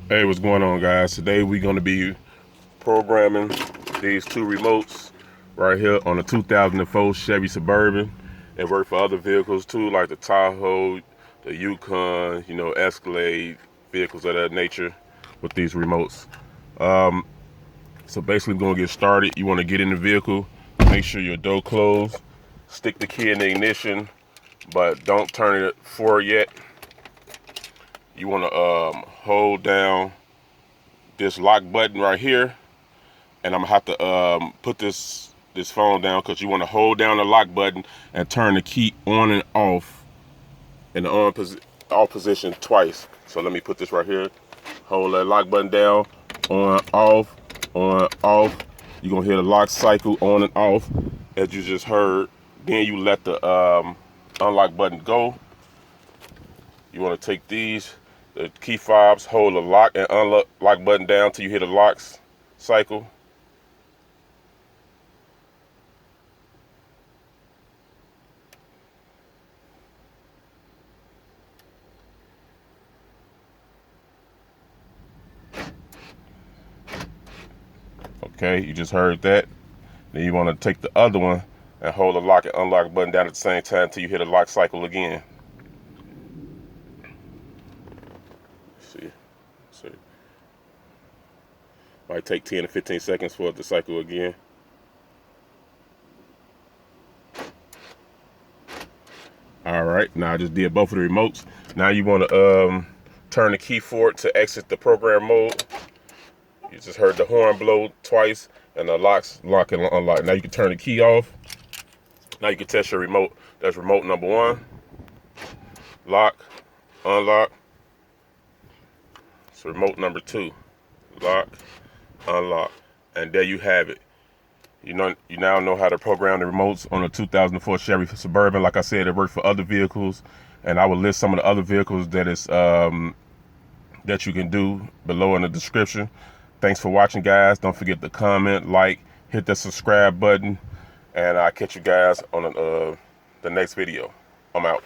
Hey, what's going on, guys? Today we're going to be programming these two remotes right here on a 2004 Chevy Suburban. It works for other vehicles too, like the Tahoe, the Yukon, Escalade, vehicles of that nature with these remotes. So basically we're going to get started. You want to get in the vehicle, make sure your door closed, stick the key in the ignition, but don't turn it forward yet. You want to hold down this lock button right here, and I'm gonna have to put this phone down, because you want to hold down the lock button and turn the key on and off in the off position twice. So let me put this right here. Hold that lock button down, on, off, on, off. You're gonna hear the lock cycle on and off as you just heard. Then you let the unlock button go. You want to take the key fobs, hold the lock and unlock button down till you hit the locks cycle. Okay, you just heard that. Then you want to take the other one and hold the lock and unlock button down at the same time till you hit a lock cycle again. See. Might take 10 to 15 seconds for it to cycle again. All right, now I just did both of the remotes. Now you want to turn the key forward to exit the program mode. You just heard the horn blow twice and the locks lock and unlock. Now you can turn the key off. Now you can test your remote. That's remote number 1. Lock, unlock. So remote number 2. Lock, unlock. And there you have it. You now know how to program the remotes on a 2004 Chevy Suburban. Like I said, it works for other vehicles, and I will list some of the other vehicles that you can do below in the description. Thanks for watching, guys. Don't forget to comment, like, hit the subscribe button, and I'll catch you guys on the next video. I'm out.